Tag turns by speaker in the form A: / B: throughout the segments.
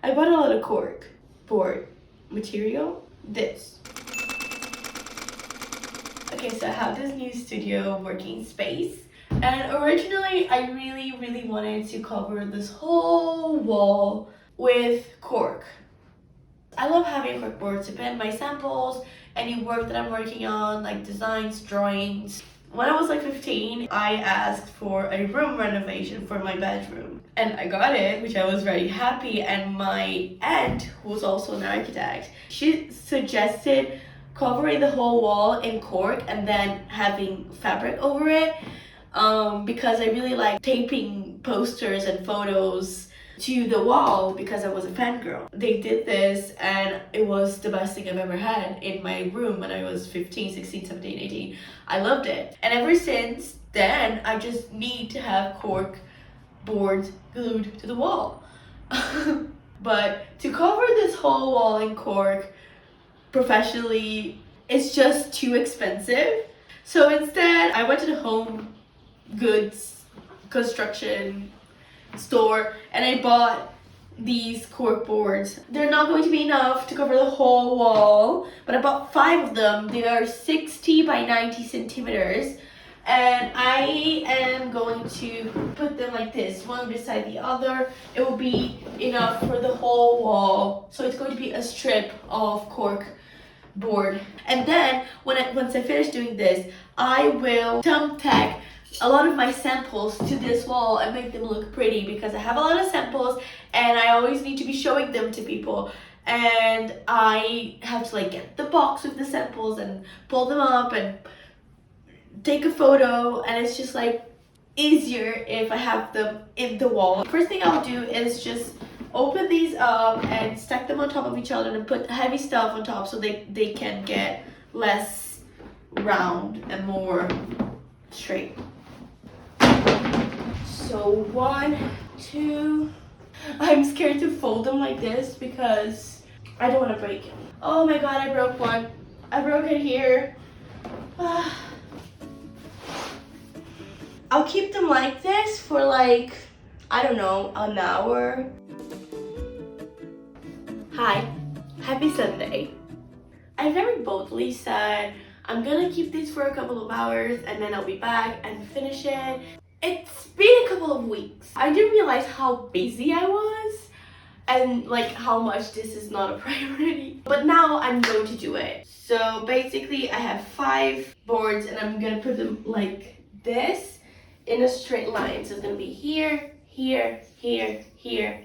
A: I bought a lot of cork board material. This. Okay, so I have this new studio working space. And originally, I really wanted to cover this whole wall with cork. I love having cork boards to pin my samples, any work that I'm working on, like designs, drawings. When I was like 15, I asked for a room renovation for my bedroom. And I got it, which I was very happy. And my aunt, who was also an architect, she suggested covering the whole wall in cork and then having fabric over it. Because I really like taping posters and photos to the wall because I was a fangirl. They did this and it was the best thing I've ever had in my room when I was 15, 16, 17, 18. I loved it. And ever since then, I just need to have cork boards glued to the wall. But to cover this whole wall in cork professionally, it's just too expensive. So instead, I went to the home goods construction store and I bought these cork boards. They're not going to be enough to cover the whole wall, but I bought 5 of them. They are 60 by 90 centimeters, and I am going to put them like this, one beside the other. It will be enough for the whole wall. So it's going to be a strip of cork board. And then once I finish doing this, I will thumbtack a lot of my samples to this wall and make them look pretty, because I have a lot of samples and I always need to be showing them to people, and I have to like get the box with the samples and pull them up and take a photo, and it's just like easier if I have them in the wall. First thing I'll do is just open these up and stack them on top of each other and put heavy stuff on top so they can get less round and more straight. So 1, 2, I'm scared to fold them like this because I don't want to break it. Oh my god, I broke one. I broke it here. I'll keep them like this for like, I don't know, an hour. Hi, happy Sunday. I very boldly said, I'm gonna keep these for a couple of hours and then I'll be back and finish it. It's been a couple of weeks. I didn't realize how busy I was and like how much this is not a priority. But now I'm going to do it. So basically I have 5 boards and I'm gonna put them like this in a straight line. So it's gonna be here, here, here, here,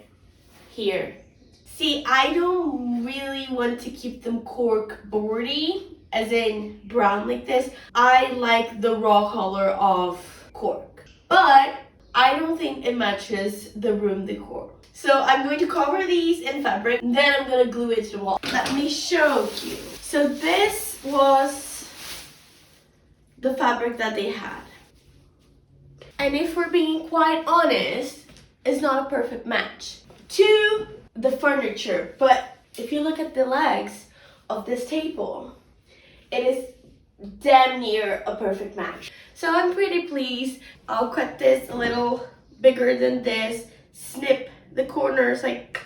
A: here. See, I don't really want to keep them cork boardy, as in brown like this. I like the raw color of cork. But I don't think it matches the room decor. So I'm going to cover these in fabric, and then I'm going to glue it to the wall. Let me show you. So this was the fabric that they had. And if we're being quite honest, it's not a perfect match to the furniture. But if you look at the legs of this table, it is damn near a perfect match. So I'm pretty pleased. I'll cut this a little bigger than this, snip the corners like,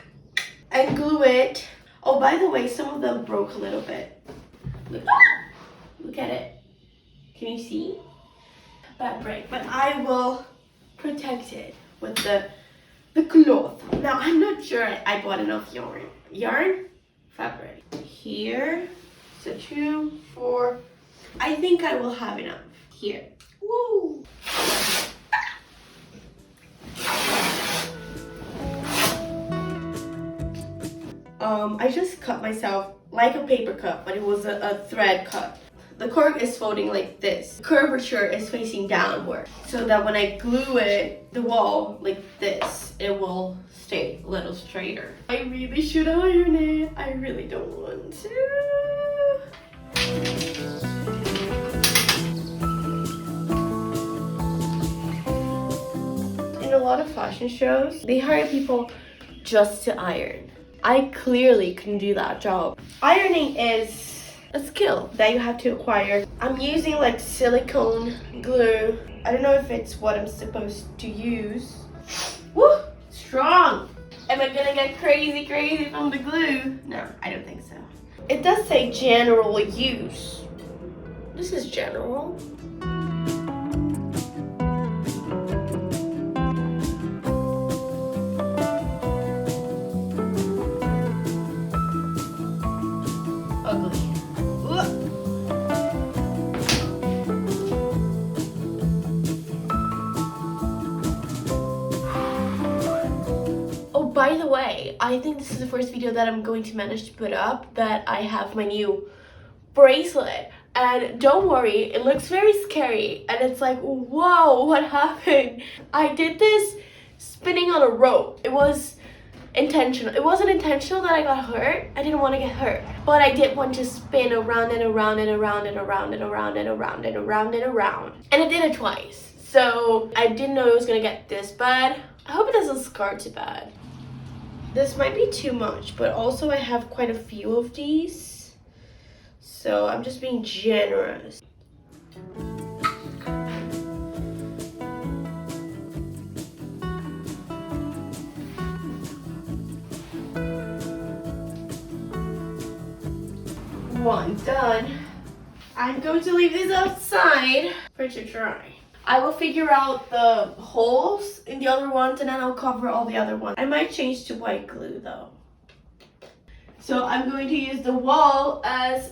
A: and glue it. Oh, by the way, some of them broke a little bit. Look at it. Can you see? Bad break, but I will protect it with the cloth. Now I'm not sure I bought enough yarn, fabric. Here, so 2, 4. I think I will have enough here. Woo! I just cut myself like a paper cut, but it was a thread cut. The cork is folding like this. The curvature is facing downward, so that when I glue it, the wall like this, it will stay a little straighter. I really should iron it. I really don't want to. In a lot of fashion shows, they hire people just to iron. I clearly can do that job. Ironing is a skill that you have to acquire. I'm using like silicone glue. I don't know if it's what I'm supposed to use. Woo! Strong! Am I gonna get crazy from the glue? No, I don't think so. It does say general use. This is general. Ugly. Ugh. Oh, by the way, I think this is the first video that I'm going to manage to put up that I have my new bracelet. And don't worry, it looks very scary. And it's like, whoa, what happened? I did this spinning on a rope. It was intentional. It wasn't intentional that I got hurt. I didn't want to get hurt. But I did want to spin around and around and around and around and around and around and around and around. And I did it twice. So I didn't know it was going to get this bad. I hope it doesn't scar too bad. This might be too much, but also I have quite a few of these. So I'm just being generous. One done. I'm going to leave these outside for it to dry. I will figure out the holes in the other ones and then I'll cover all the other ones. I might change to white glue though. So I'm going to use the wall as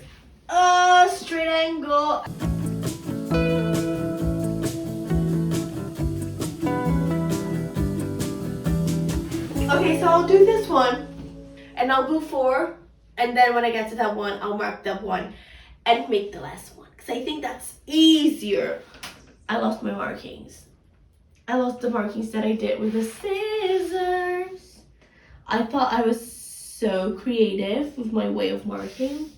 A: a straight angle. Okay, so I'll do this one and I'll do 4. And then when I get to that one, I'll mark that one and make the last one. Because I think that's easier. I lost my markings. I lost the markings that I did with the scissors. I thought I was so creative with my way of marking.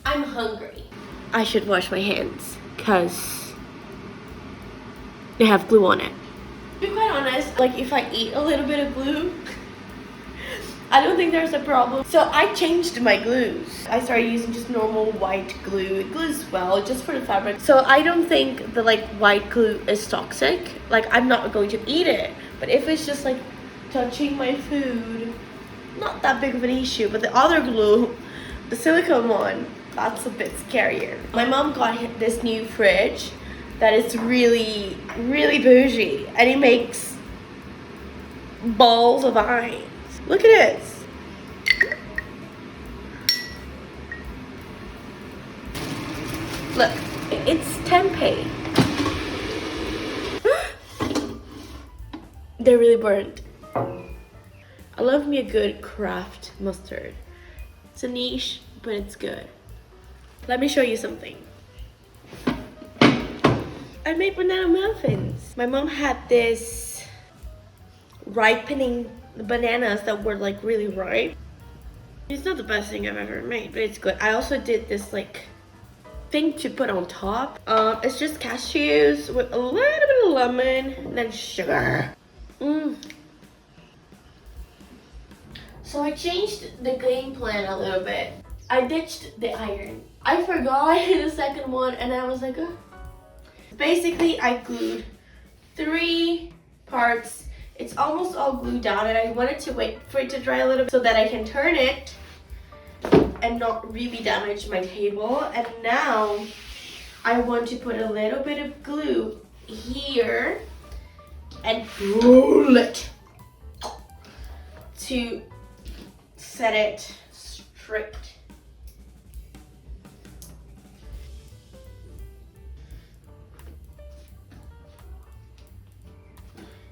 A: I'm hungry. I should wash my hands because they have glue on it. To be quite honest, like if I eat a little bit of glue, I don't think there's a problem. So I changed my glues. I started using just normal white glue. It glues well, just for the fabric. So I don't think the like white glue is toxic. Like I'm not going to eat it. But if it's just like touching my food, not that big of an issue. But the other glue, the silicone one, that's a bit scarier. My mom got this new fridge that is really bougie and it makes balls of ice. Look at this. Look, it's tempeh. They're really burnt. I love me a good Kraft mustard. It's a niche, but it's good. Let me show you something. I made banana muffins. My mom had this ripening bananas that were like really ripe. It's not the best thing I've ever made, but it's good. I also did this like thing to put on top. It's just cashews with a little bit of lemon and then sugar. So I changed the game plan a little bit. I ditched the iron. I forgot the second one and I was like, oh. Basically, I glued 3 parts. It's almost all glued down and I wanted to wait for it to dry a little bit so that I can turn it and not really damage my table. And now I want to put a little bit of glue here and roll it to set it straight.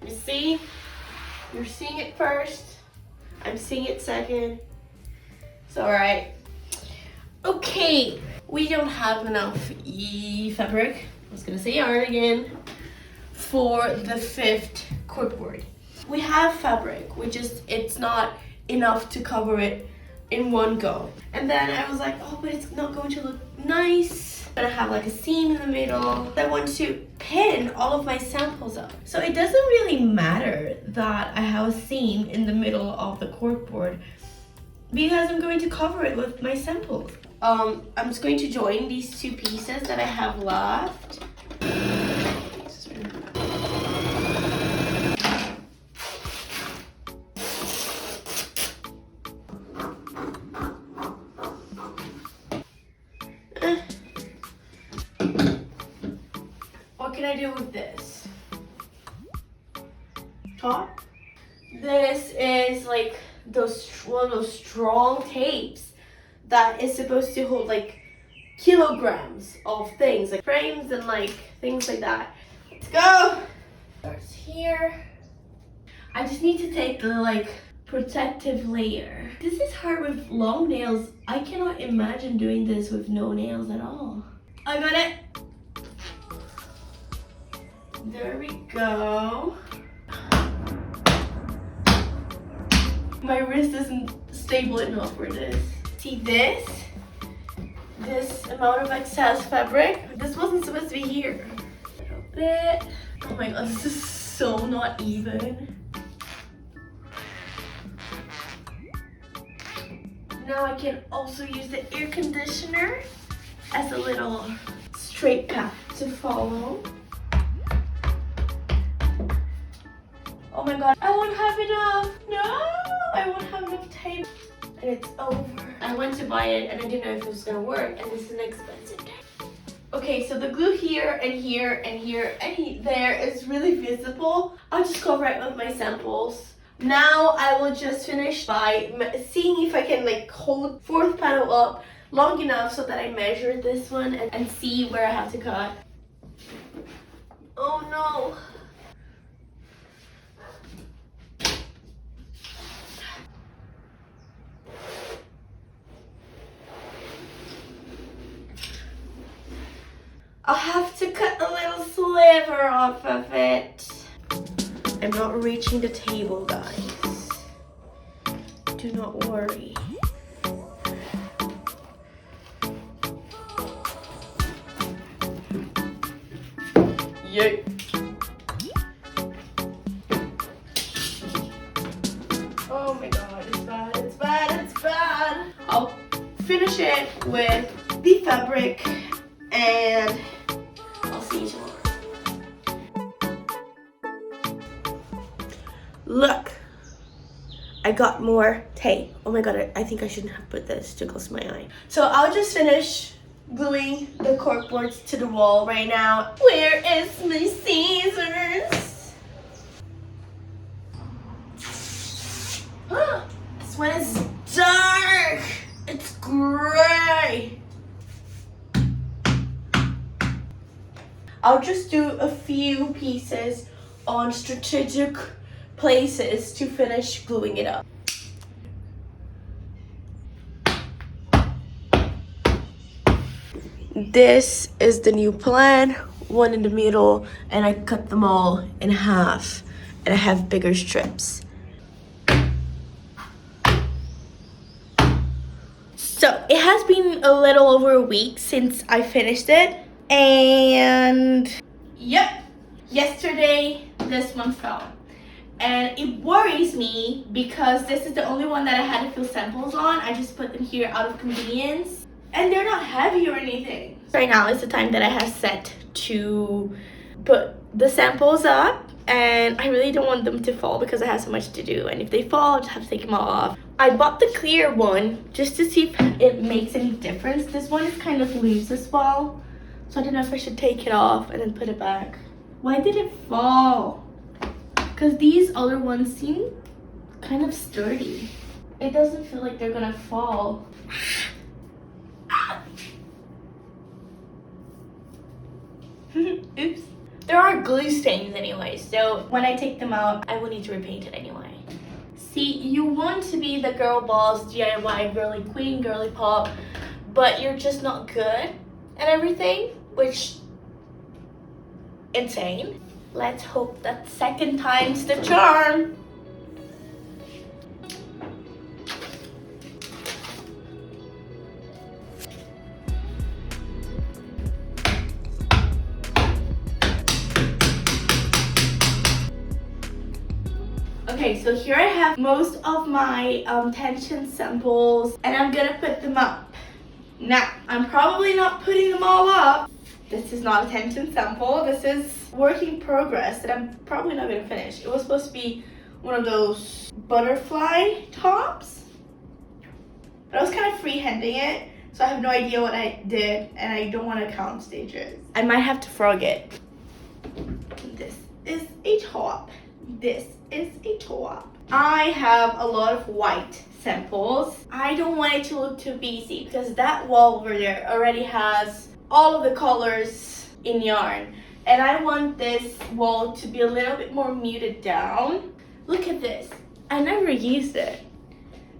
A: You see? You're seeing it first. I'm seeing it second. It's alright. Okay. We don't have enough fabric. I was gonna say yarn again. For the 5th corkboard. We have fabric, it's not enough to cover it in one go. And then I was like, oh, but it's not going to look nice gonna have like a seam in the middle. I want to pin all of my samples up. So it doesn't really matter that I have a seam in the middle of the cork board because I'm going to cover it with my samples. I'm just going to join these two pieces that I have left. What can I do with this? Top? This is like one of those strong tapes that is supposed to hold like kilograms of things, like frames and like things like that. Let's go! Starts here. I just need to take the like protective layer. This is hard with long nails. I cannot imagine doing this with no nails at all. I got it. There we go. My wrist isn't stable enough for this. See this amount of excess fabric? This wasn't supposed to be here. A little bit. Oh my god, this is so not even. Now I can also use the air conditioner as a little straight path to follow. Oh my god, I won't have enough. No, I won't have enough tape. And it's over. I went to buy it and I didn't know if it was gonna work, and this is an expensive tape. Okay, so the glue here and here and here and there is really visible. I'll just cover it with my samples. Now I will just finish by seeing if I can like hold fourth panel up long enough so that I measure this one and see where I have to cut. Oh no. I'll have to cut a little sliver off of it. I'm not reaching the table, guys. Do not worry. Yay. Oh my god, it's bad, it's bad, it's bad. I'll finish it with the fabric and I'll see you tomorrow. Look, I got more tape. Oh my god, I think I shouldn't have put this too close to my eye. So I'll just finish gluing the cork boards to the wall right now. Where is my scissors? This one is dark. It's gray. I'll just do a few pieces on strategic places to finish gluing it up. This is the new plan, one in the middle, and I cut them all in half and I have bigger strips. So it has been a little over a week since I finished it. And yep, yesterday this one fell. And it worries me because this is the only one that I had to fill samples on. I just put them here out of convenience. And they're not heavy or anything. Right now is the time that I have set to put the samples up. And I really don't want them to fall because I have so much to do. And if they fall, I'll just have to take them all off. I bought the clear one just to see if it makes any difference. This one is kind of loose as well. So I don't know if I should take it off and then put it back. Why did it fall? Because these other ones seem kind of sturdy. It doesn't feel like they're gonna fall. Oops. There are glue stains anyway, so when I take them out, I will need to repaint it anyway. See, you want to be the girl boss, DIY, girly queen, girly pop, but you're just not good at everything, which, insane. Let's hope that second time's the charm. Okay, so here I have most of my tension samples, and I'm gonna put them up. Now, I'm probably not putting them all up. This is not a tension sample. This is work in progress that I'm probably not gonna finish. It was supposed to be one of those butterfly tops, but I was kind of freehanding it, so I have no idea what I did, and I don't want to count stitches. I might have to frog it. This is a top. This is a top. I have a lot of white samples. I don't want it to look too busy because that wall over there already has all of the colors in yarn, and I want this wall to be a little bit more muted down. Look at this. I never used it.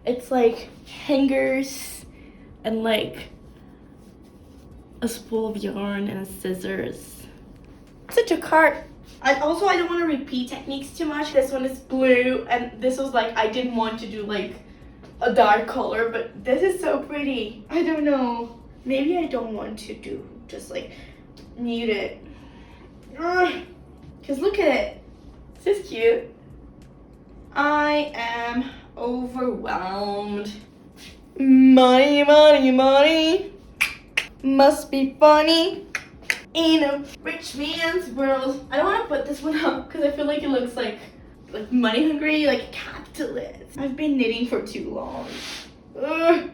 A: It's like hangers and like a spool of yarn and scissors. Such a cart. I don't want to repeat techniques too much. This one is blue, and this was like, I didn't want to do like a dark color, but this is so pretty. I don't know. Maybe I don't want to do just like muted. Because look at it. This is cute. I am overwhelmed. Money, money, money. Must be funny. In a rich man's world. I don't want to put this one up because I feel like it looks like money hungry, like a capitalist. I've been knitting for too long. Ugh.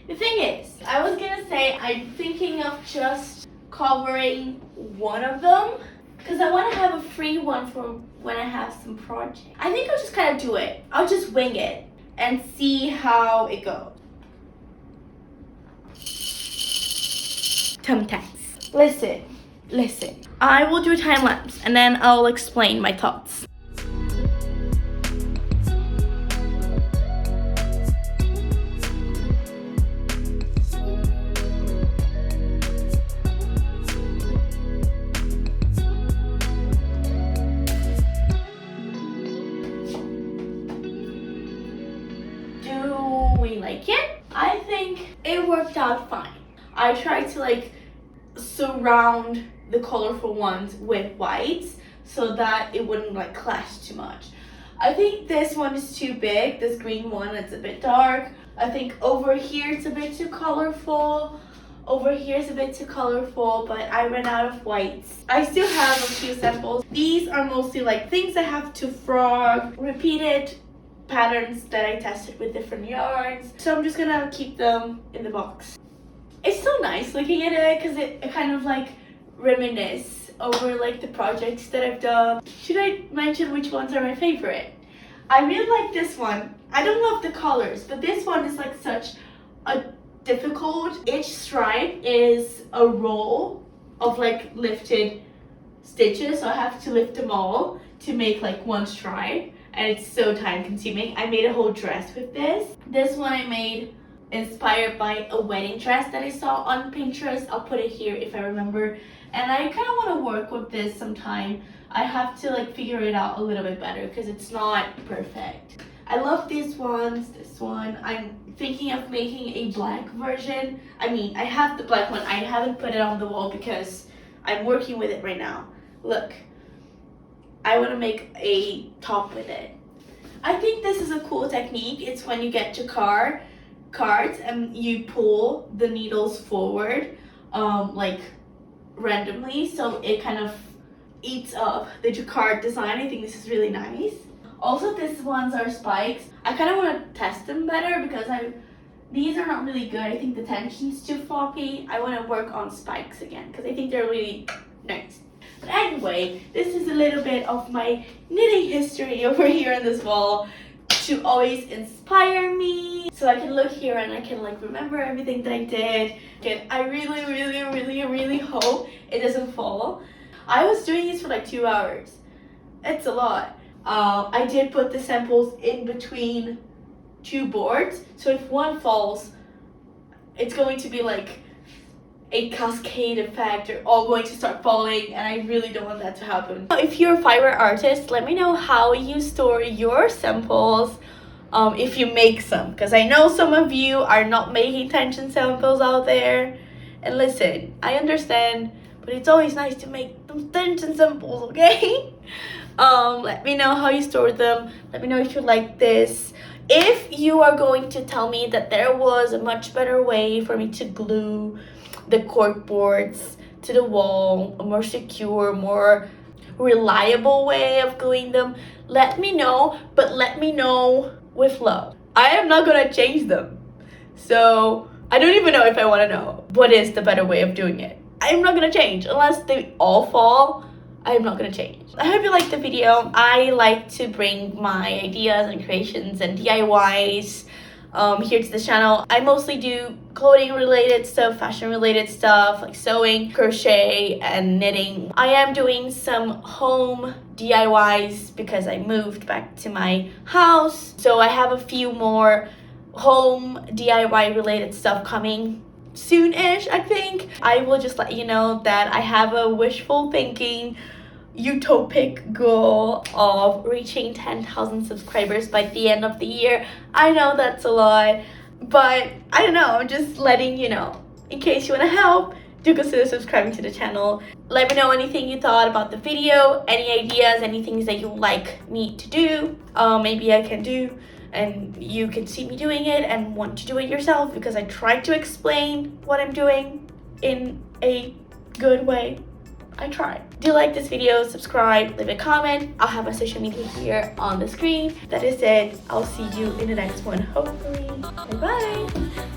A: The thing is, I was gonna say I'm thinking of just covering one of them because I want to have a free one for when I have some projects. I think I'll just kind of do it. I'll just wing it and see how it goes. Thumbtacks. Listen. I will do a time lapse and then I'll explain my thoughts. Do we like it? I think it worked out fine. I tried to like surround the colorful ones with whites so that it wouldn't like clash too much. I think this one is too big, this green one, it's a bit dark. I think over here it's a bit too colorful. Over here is a bit too colorful, but I ran out of whites. I still have a few samples. These are mostly like things I have to frog, repeated patterns that I tested with different yarns. So I'm just gonna keep them in the box. It's so nice looking at it because it kind of like reminisce over like the projects that I've done. Should I mention which ones are my favorite? I really like this one. I don't love the colors, but this one is like such a difficult. Each stripe is a row of like lifted stitches, so I have to lift them all to make like one stripe, and it's so time consuming. I made a whole dress with this. This one I made inspired by a wedding dress that I saw on Pinterest. I'll put it here if I remember. And I kind of want to work with this sometime. I have to like figure it out a little bit better because it's not perfect. I love these ones, this one. I'm thinking of making a black version. I mean, I have the black one. I haven't put it on the wall because I'm working with it right now. Look, I want to make a top with it. I think this is a cool technique. It's when you get to cards and you pull the needles forward like randomly, so it kind of eats up the jacquard design. I think this is really nice. Also, these ones are spikes. I kind of want to test them better because these are not really good. I think the tension's too floppy. I want to work on spikes again because I think they're really nice. But anyway, this is a little bit of my knitting history over here on this wall to always inspire me, so I can look here and I can like remember everything that I did. And I really hope it doesn't fall. I was doing this for like 2 hours. It's a lot. I did put the samples in between 2 boards, so if one falls, it's going to be like a cascade effect. They're all going to start falling, and I really don't want that to happen. If you're a fiber artist, let me know how you store your samples, if you make some, because I know some of you are not making tension samples out there. And listen, I understand, but it's always nice to make some tension samples, okay? Let me know how you store them. Let me know if you like this. If you are going to tell me that there was a much better way for me to glue the cork boards to the wall, a more secure, more reliable way of gluing them, let me know, but let me know with love. I am not gonna change them. So I don't even know if I want to know what is the better way of doing it. I'm not gonna change unless they all fall. I'm not gonna change. I hope you liked the video. I like to bring my ideas and creations and DIYs here to this channel. I mostly do clothing related stuff, fashion related stuff like sewing, crochet, and knitting. I am doing some home DIYs because I moved back to my house, so I have a few more home DIY related stuff coming soon-ish. I think I will just let you know that I have a wishful thinking utopic goal of reaching 10,000 subscribers by the end of the year. I know that's a lot, but I don't know, I'm just letting you know. In case you want to help, do consider subscribing to the channel. Let me know anything you thought about the video, any ideas, any things that you would like me to do. Maybe I can do, and you can see me doing it and want to do it yourself, because I tried to explain what I'm doing in a good way. I tried. Do you like this video? Subscribe, leave a comment. I'll have my social media here on the screen. That is it. I'll see you in the next one, hopefully. Bye bye.